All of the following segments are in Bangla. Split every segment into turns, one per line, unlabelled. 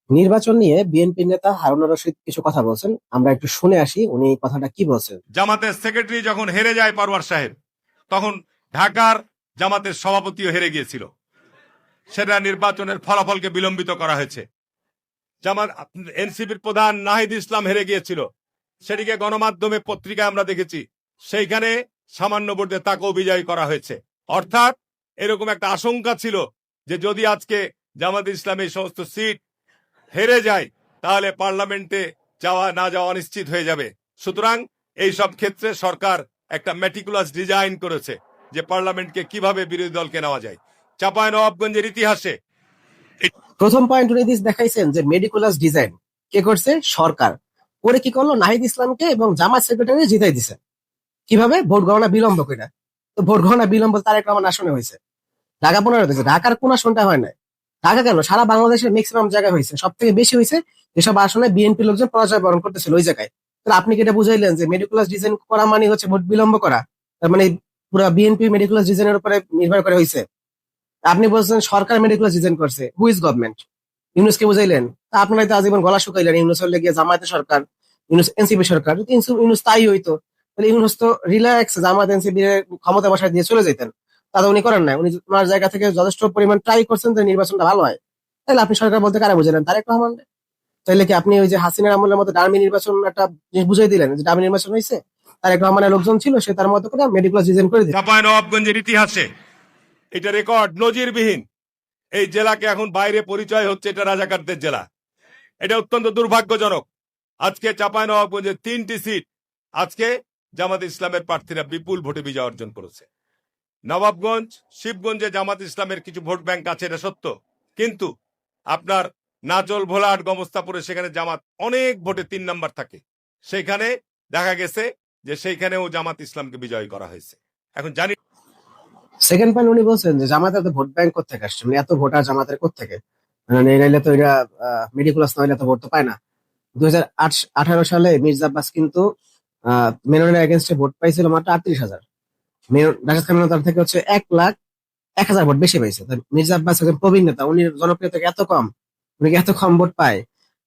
নির্বাচন নিয়ে বিএনপি নেতা হারুনুর রশিদ কিছু কথা বলছেন, আমরা একটু শুনে আসি উনি কথাটা কি বলছেন।
জামাতের সেক্রেটারি যখন হেরে যায় পরওয়ার সাহেব, তখন ঢাকার জামাতের সভাপতিও হেরে গিয়েছিল। সেটা নির্বাচনের ফলাফলকে বিলম্বিত করা হয়েছে। জামাত এনসিপির প্রধান নাহিদ ইসলাম হেরে গিয়েছিল, সেটিকে গণমাধ্যমে পত্রিকায় আমরা দেখেছি। সেইখানে সামান্য ভোটে তাকেও বিজয়ী করা হয়েছে। অর্থাৎ এরকম একটা আশঙ্কা ছিল যে যদি আজকে জামাত ইসলাম এই সমস্ত সিট হেরে যায় তাহলে পার্লামেন্টে যাওয়া না যাওয়া অনিশ্চিত হয়ে যাবে। সুতরাং এই সব ক্ষেত্রে সরকার একটা মেটিকুলাস ডিজাইন করেছে যে পার্লামেন্টকে কিভাবে বিরোধী দলকে নেওয়া যায়। চাঁপাইনবাবগঞ্জের ইতিহাসে
প্রথম পয়েন্ট উনি দেখাইছেন যে মেডিকুলাস ডিজাইন কে করছে? সরকার। পরে কি করলো? নাহিদ ইসলামকে এবং জামাত সেক্রেটারি জিতাই দিছে। কিভাবে? ভোট গণনা বিলম্ব করে। তো ভোট গণনা বিলম্ব তারেক রহমান আসনে হয়েছে, ঢাকা 15 হয়েছে, ঢাকার কোন আসনটা হয় না। ঢাকা কেন, সারা বাংলাদেশের ম্যাক্সিমাম জায়গায় হয়েছে। সব থেকে বেশি হয়েছে যেসব আসনে বিএনপি লোকজন পরাজয় বরণ করতেছিল ওই জায়গায়। তাহলে আপনি কি এটা বুঝাইলেন যে মেডিকুলাস ডিজাইন করা মানে হচ্ছে ভোট বিলম্ব করা? তার মানে পুরো বিএনপি মেডিকুলাস ডিজাইনের উপরে নির্ভর করে হয়েছে। আপনি বলছেন সরকার মেডিকুলাস ডিজাইন করছে, হু ইজ গভর্নমেন্ট? ইউনুসকে বুঝাইলেন? তা আপনারা তো আজীবন গলা শুকাইলেন ইউনুস হলে গিয়ে জামায়াতের সরকার, ইউনুস এনসিপি সরকার। যদি ইউনুস তাই হইতো তাহলে ইউনুস তো রিল্যাক্স জামায়াত এনসিপি ক্ষমতা বসায় দিয়ে চলে যেতেন। তা তো উনি করেন নাই। উনি ওনার জায়গা থেকে যথেষ্ট পরিমাণ ট্রাই করছেন যে নির্বাচনটা ভালো হয়। তাহলে আপনি সরকার বলতে কারা বুঝালেন? তারেক রহমান। তাইলে কি আপনি ওই যে হাসিনার আমলের মতো ডামি নির্বাচন একটা জিনিস বুঝাই দিলেন যে ডামি নির্বাচন হয়েছে? তারেক রহমানের লোকজন ছিল, সে তার মতো করে মেডিকুলার ডিজাইন করে দিল।
চাঁপাইনবাবগঞ্জের ইতিহাসে এটা রেকর্ড, নজিরবিহীন। এই জেলাকে এখন বাইরে পরিচয় হচ্ছে এটা রাজাকারদের জেলা। এটা অত্যন্ত দুর্ভাগ্যজনক। আজকে চাঁপাইনবাবগঞ্জের 3টি সিট আজকে জামাত ইসলামের প্রার্থীরা বিপুল ভোটে বিজয় অর্জন করেছে। নবাবগঞ্জ, শিবগঞ্জে জামাত ইসলামের কিছু ভোট ব্যাংক আছে, এটা সত্য। কিন্তু আপনার নাচল, ভোলাহাট, গমস্তাপুরে সেখানে জামাত অনেক ভোটে 3 নাম্বার থাকে। সেখানে দেখা গেছে যে সেইখানেও জামাত ইসলামকে বিজয় করা হয়েছে। এখন জানি
সেকেন্ড পয়েন্ট উনি বলছেন যে জামাতের তো ভোট ব্যাংক কোথেকে আসছে, মানে এত ভোটার জামাতের কোথেকে? মানে নাইলে তো এরা মেডিকুলাস নইলে তো ভোট তো পায় না। 2018 সালে মির্জা আব্বাস কিন্তু মেননের এগেনস্টে ভোট পাইছিল মাত্র 38,000। রাশেদ খান তার থেকে হচ্ছে 1,01,000 ভোট বেশি পাইছে। তো মির্জা আব্বাস একজন প্রবীণ নেতা, উনি জনপ্রিয়তা এত কম, উনি কি এত কম ভোট পায়?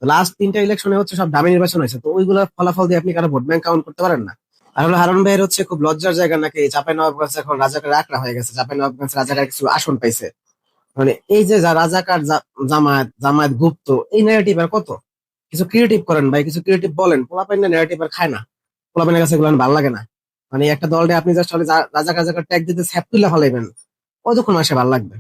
লাস্ট 3টা ইলেকশনে হচ্ছে সব দামি নির্বাচন হয়েছে, তো ওইগুলোর ফলাফল দিয়ে আপনি কারো ভোট ব্যাংক কাউন্ট করতে পারেন না। আর হলো হারুন ভাইয়ের হচ্ছে খুব লজ্জার জায়গা নাকি চাঁপাইনবাবগঞ্জ এখন রাজাকার আকড়া হয়ে গেছে। চাঁপাইনবাবগঞ্জ রাজাকার কিছু আসন পাইছে। মানে এই যে যা রাজাকার জামায়াত জামায়াত গুপ্ত, এই ন্যারেটিভ আর কত? কিছু ক্রিয়েটিভ করেন ভাই, কিছু ক্রিয়েটিভ বলেন। পোলাপাইন না ন্যারেটিভ আর খায় না, পোলাপাইনের কাছে এগুলো ভালো লাগে না। মানে একটা দলটা আপনি জাস্ট রাজাকার রাজাকার ট্যাগ দিতে স্যাপ তুলে ফলাইবেন, কতক্ষণ মাসে ভালো লাগবে?